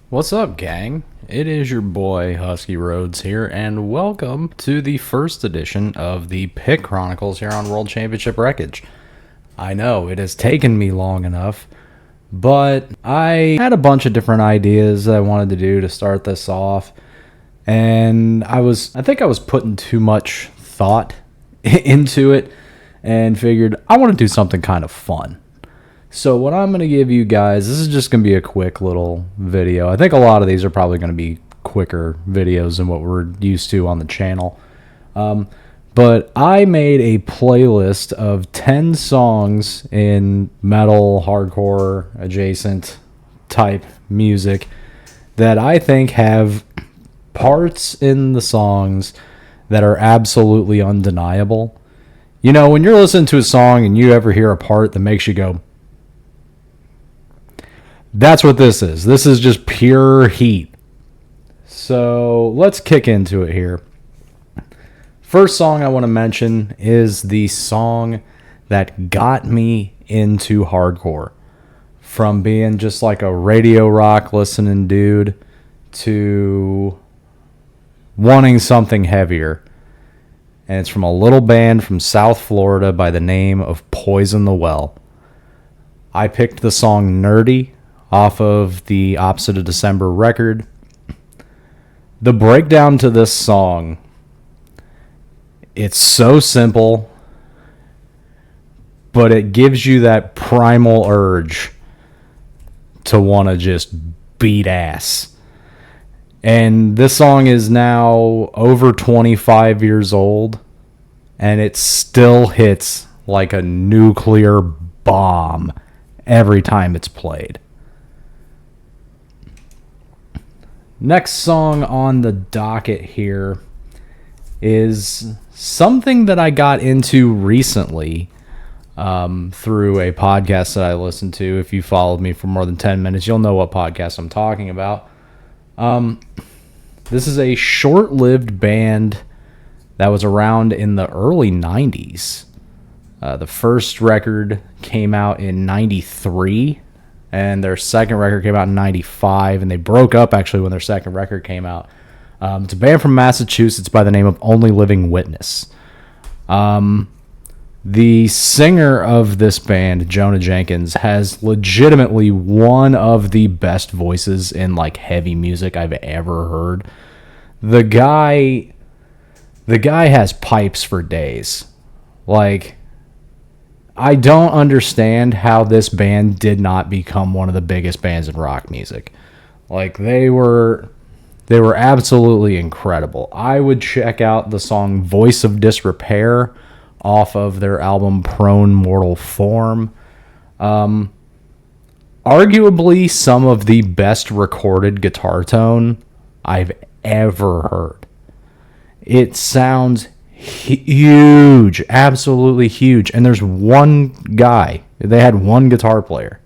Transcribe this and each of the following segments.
What's up, gang? It is your boy HuskyRhodes here, and welcome to the first edition of the Pit Chronicles here on World Championship Wreckage. I know it has taken me long enough, but I had a bunch of different ideas I wanted to do to start this off, and I think I was putting too much thought into it and figured I want to do something kind of fun. So what I'm going to give you guys, this is just going to be a quick little video. I think a lot of these are probably going to be quicker videos than what we're used to on the channel. But I made a playlist of 10 songs in metal, hardcore, adjacent type music that I think have parts in the songs that are absolutely undeniable. You know, when you're listening to a song and you ever hear a part that makes you go, that's what this is. This is just pure heat. So let's kick into it here. First song I want to mention is the song that got me into hardcore. From being just like a radio rock listening dude to wanting something heavier. And it's from a little band from South Florida by the name of Poison the Well. I picked the song Nerdy off of the Opposite of December record. The breakdown to this song, it's so simple, but it gives you that primal urge to want to just beat ass. And this song is now over 25 years old, and it still hits like a nuclear bomb every time it's played. Next song on the docket here is something that I got into recently through a podcast that I listened to. If you followed me for more than 10 minutes, you'll know what podcast I'm talking about. This is a short-lived band that was around in the early 90s. The first record came out in 93. And their second record came out in 95, and they broke up actually when their second record came out. It's a band from Massachusetts by the name of Only Living Witness. The singer of this band, Jonah Jenkins, has legitimately one of the best voices in like heavy music I've ever heard. The guy has pipes for days. Like, I don't understand how this band did not become one of the biggest bands in rock music. Like, they were absolutely incredible. I would check out the song Voice of Disrepair off of their album Prone Mortal Form. Arguably some of the best recorded guitar tone I've ever heard. It sounds huge, absolutely huge. And there's one guy. They had one guitar player.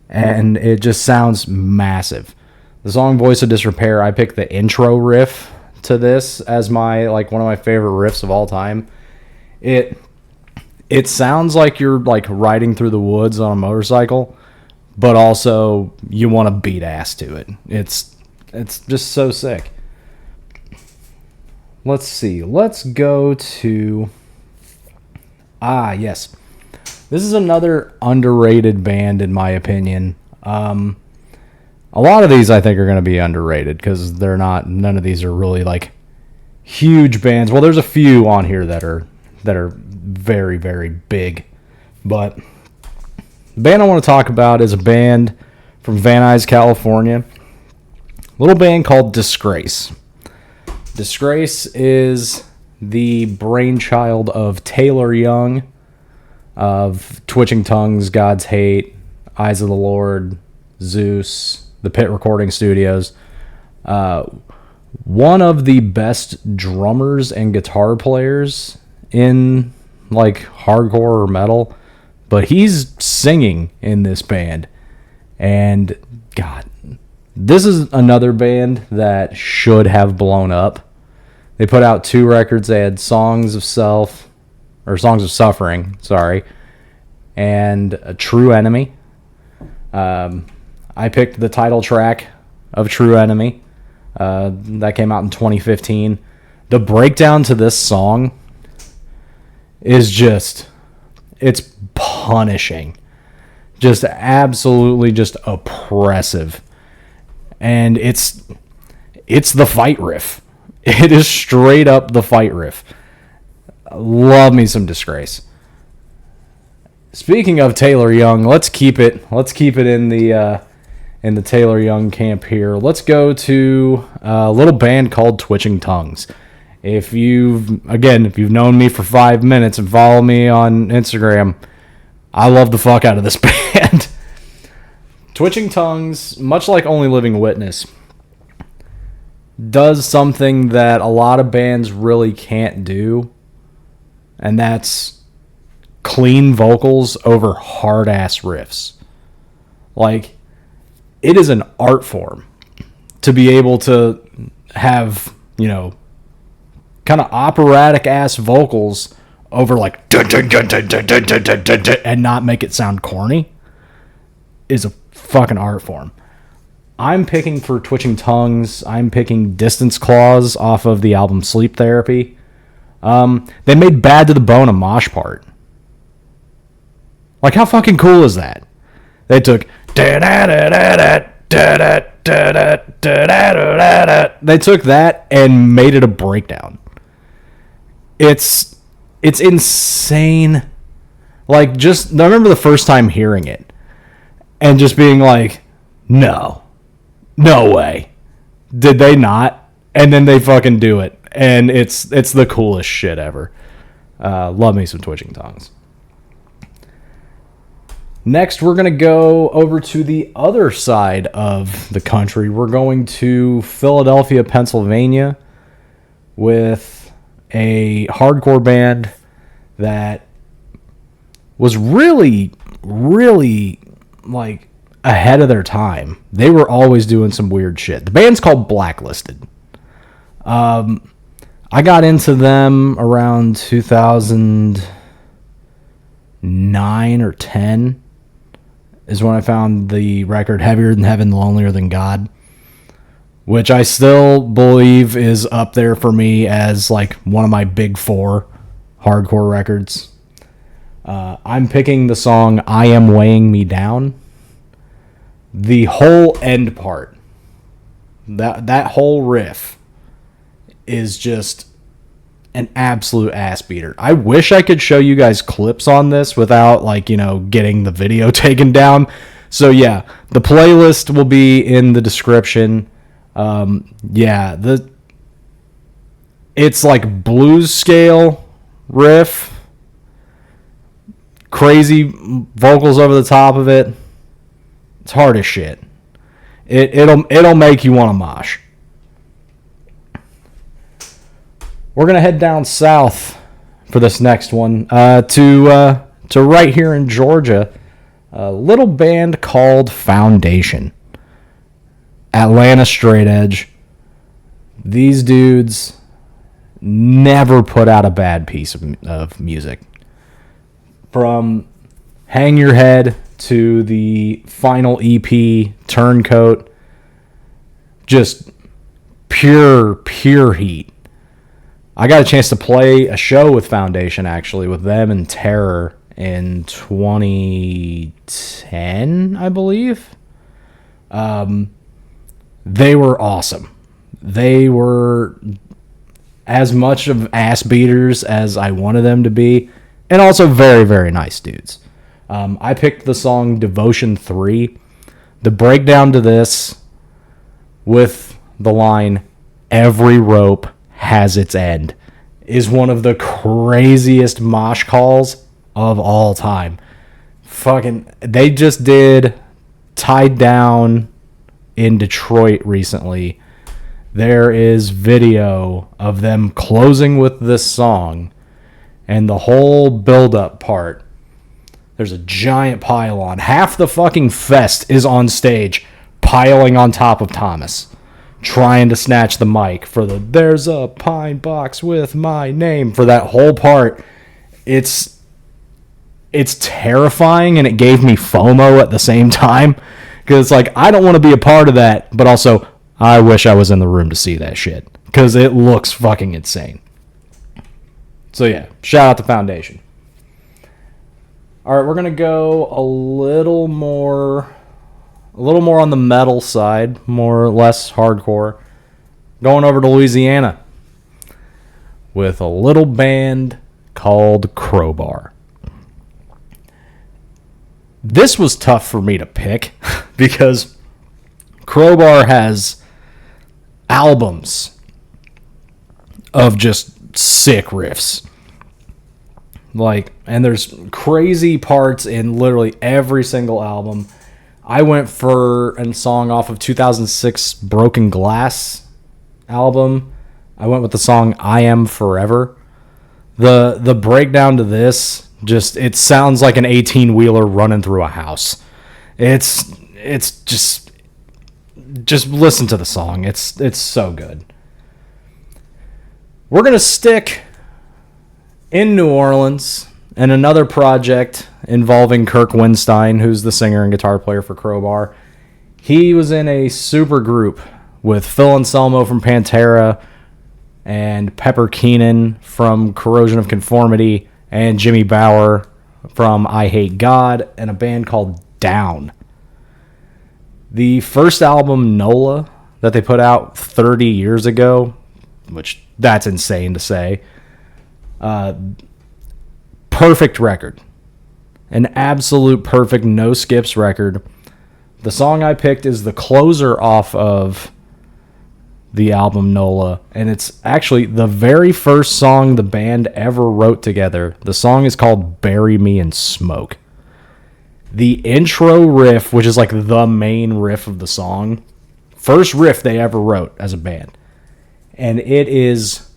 And it just sounds massive. The song Voice of Disrepair, I picked the intro riff to this as my one of my favorite riffs of all time. It sounds like you're like riding through the woods on a motorcycle, but also you want to beat ass to it. It's just so sick. Let's see. Let's go to... yes. This is another underrated band, in my opinion. A lot of these, I think, are going to be underrated because none of these are really, like, huge bands. Well, there's a few on here that are very, very big. But the band I want to talk about is a band from Van Nuys, California. A little band called Disgrace. Disgrace is the brainchild of Taylor Young of Twitching Tongues, God's Hate, Eyes of the Lord, Zeus, the Pit Recording Studios. One of the best drummers and guitar players in like hardcore or metal, but he's singing in this band. And God, this is another band that should have blown up. They put out 2 records. They had Songs of Suffering, and A True Enemy. I picked the title track of True Enemy. That came out in 2015. The breakdown to this song is just, it's punishing. Just absolutely just oppressive. And it's the fight riff. It is straight up the fight riff. Love me some Disgrace. Speaking of Taylor Young, let's keep it in the Taylor Young camp here. Let's go to a little band called Twitching Tongues. If you've known me for 5 minutes and follow me on Instagram, I love the fuck out of this band. Twitching Tongues, much like Only Living Witness, does something that a lot of bands really can't do, and that's clean vocals over hard-ass riffs. Like, it is an art form to be able to have, kind of operatic-ass vocals over, like, and not make it sound corny is a fucking art form. I'm picking for Twitching Tongues, I'm picking Distance Clause off of the album Sleep Therapy. They made Bad to the Bone a mosh part. Like, how fucking cool is that? They took... They took that and made it a breakdown. It's insane. Like, just... I remember the first time hearing it and just being like, no way. Did they not? And then they fucking do it. And it's the coolest shit ever. Love me some Twitching Tongues. Next, we're going to go over to the other side of the country. We're going to Philadelphia, Pennsylvania, with a hardcore band that was really, really, like, ahead of their time. They were always doing some weird shit. The band's called Blacklisted. I got into them around 2009 or 10 is when I found the record Heavier Than Heaven, Lonelier Than God, which I still believe is up there for me as like one of my big four hardcore records. I'm picking the song I Am Weighing Me Down. The whole end part, that whole riff is just an absolute ass beater. I wish I could show you guys clips on this without, like, getting the video taken down. So yeah, the playlist will be in the description. It's like blues scale riff, crazy vocals over the top of it. It's hard as shit. It'll make you want to mosh. We're going to head down south for this next one to right here in Georgia, a little band called Foundation. Atlanta straight edge. These dudes never put out a bad piece of music. From Hang Your Head to the final EP, Turncoat, just pure heat. I got a chance to play a show with Foundation, actually, with them and Terror in 2010, I believe. They were awesome. They were as much of ass beaters as I wanted them to be, and also very, very nice dudes. I picked the song Devotion 3. The breakdown to this with the line, every rope has its end, is one of the craziest mosh calls of all time. Fucking, they just did Tied Down in Detroit recently. There is video of them closing with this song, and the whole build-up part, there's a giant pylon. Half the fucking fest is on stage, piling on top of Thomas, trying to snatch the mic for the "There's a pine box with my name" for that whole part. It's it's terrifying and it gave me FOMO at the same time. Because, like, I don't want to be a part of that, but also, I wish I was in the room to see that shit. Because it looks fucking insane. So, yeah, shout out to Foundation. All right, we're going to go a little more on the metal side, more or less hardcore. Going over to Louisiana with a little band called Crowbar. This was tough for me to pick because Crowbar has albums of just sick riffs. Like, and there's crazy parts in literally every single album. I went for a song off of 2006 Broken Glass album. I went with the song I Am Forever. The breakdown to this, just, it sounds like an 18-wheeler running through a house. It's just listen to the song. It's so good. We're going to stick in New Orleans and another project involving Kirk Winstein, who's the singer and guitar player for Crowbar. He was in a super group with Phil Anselmo from Pantera and Pepper Keenan from Corrosion of Conformity and Jimmy Bower from I Hate God and a band called Down. The first album, NOLA, that they put out 30 years ago, which that's insane to say, perfect record. An absolute perfect no skips record. The song I picked is the closer off of the album NOLA, and it's actually the very first song the band ever wrote together. The song is called Bury Me in Smoke. The intro riff, which is like the main riff of the song, first riff they ever wrote as a band, and it is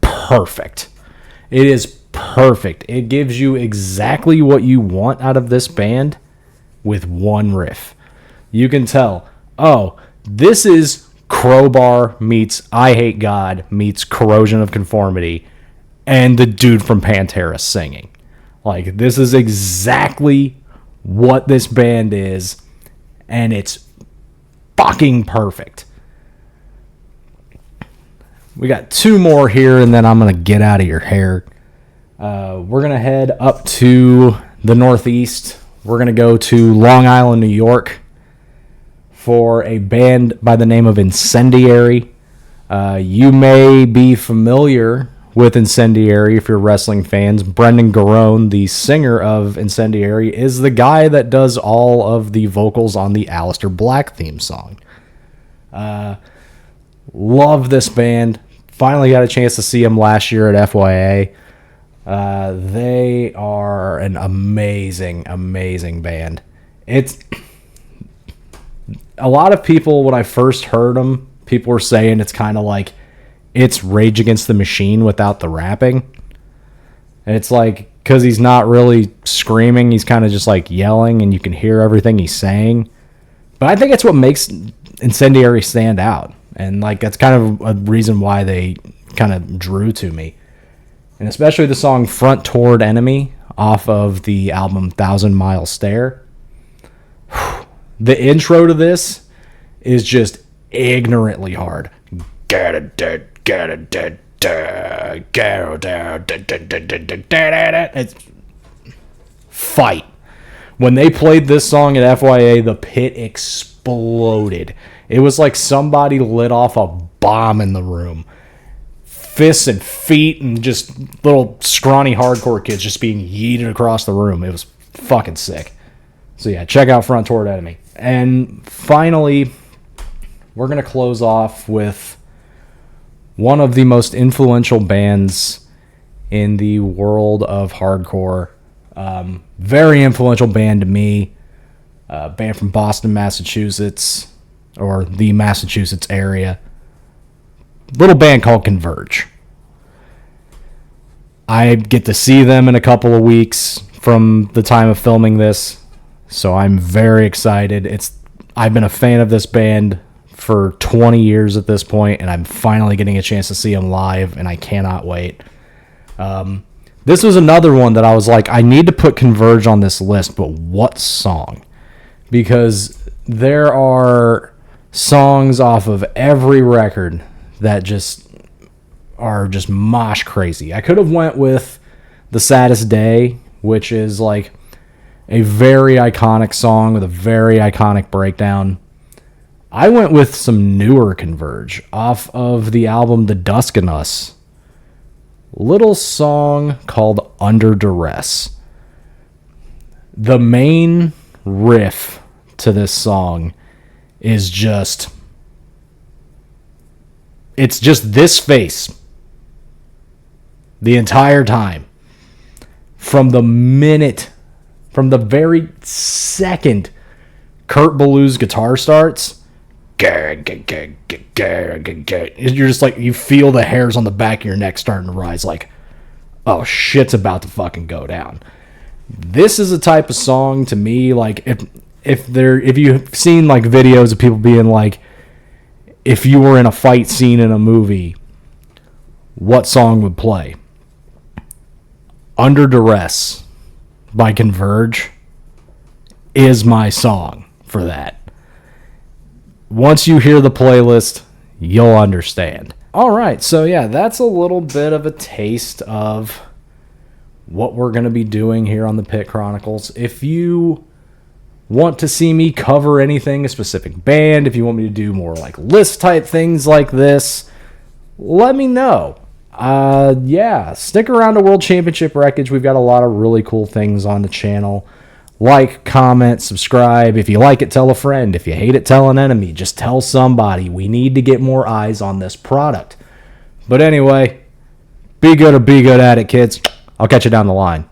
perfect. It is perfect. It gives you exactly what you want out of this band with one riff. You can tell, oh, this is Crowbar meets I Hate God meets Corrosion of Conformity and the dude from Pantera singing. Like, this is exactly what this band is, and it's fucking perfect. We got two more here, and then I'm going to get out of your hair. We're going to head up to the Northeast. We're going to go to Long Island, New York, for a band by the name of Incendiary. You may be familiar with Incendiary if you're wrestling fans. Brendan Garone, the singer of Incendiary, is the guy that does all of the vocals on the Aleister Black theme song. Love this band. Finally got a chance to see them last year at FYA. They are an amazing, amazing band. It's a lot of people, when I first heard them, people were saying it's kind of like it's Rage Against the Machine without the rapping. And it's like, because he's not really screaming, he's kind of just like yelling and you can hear everything he's saying. But I think it's what makes Incendiary stand out. And like, that's kind of a reason why they kind of drew to me. And especially the song Front Toward Enemy off of the album 1,000 Mile Stare. The intro to this is just ignorantly hard. It's fight. When they played this song at FYA, the pit exploded. It was like somebody lit off a bomb in the room. Fists and feet and just little scrawny hardcore kids just being yeeted across the room. It was fucking sick. So yeah, check out Front Toward Enemy. And finally, we're going to close off with one of the most influential bands in the world of hardcore. Very influential band to me. Band from Boston, Massachusetts, or the Massachusetts area. Little band called Converge. I get to see them in a couple of weeks from the time of filming this, so I'm very excited. I've been a fan of this band for 20 years at this point, and I'm finally getting a chance to see them live, and I cannot wait. This was another one that I was like, I need to put Converge on this list, but what song? Because there are songs off of every record that just are just mosh crazy. I could have went with The Saddest Day, which is like a very iconic song with a very iconic breakdown. I went with some newer Converge off of the album The Dusk in Us. Little song called Under Duress. The main riff to this song is just... It's just this face the entire time. From the very second Kurt Ballew's guitar starts, you're just like, you feel the hairs on the back of your neck starting to rise, like, oh, shit's about to fucking go down. This is a type of song to me, like, if you've seen like videos of people being like, if you were in a fight scene in a movie, what song would play? Under Duress by Converge is my song for that. Once you hear the playlist, you'll understand. All right, so yeah, that's a little bit of a taste of what we're going to be doing here on the Pit Chronicles. If you want to see me cover anything, a specific band, if you want me to do more like list type things like this, let me know. Yeah, stick around to World Championship Wreckage. We've got a lot of really cool things on the channel. Like, comment, subscribe. If you like it, tell a friend. If you hate it, tell an enemy. Just tell somebody. We need to get more eyes on this product. But anyway, be good or be good at it, kids. I'll catch you down the line.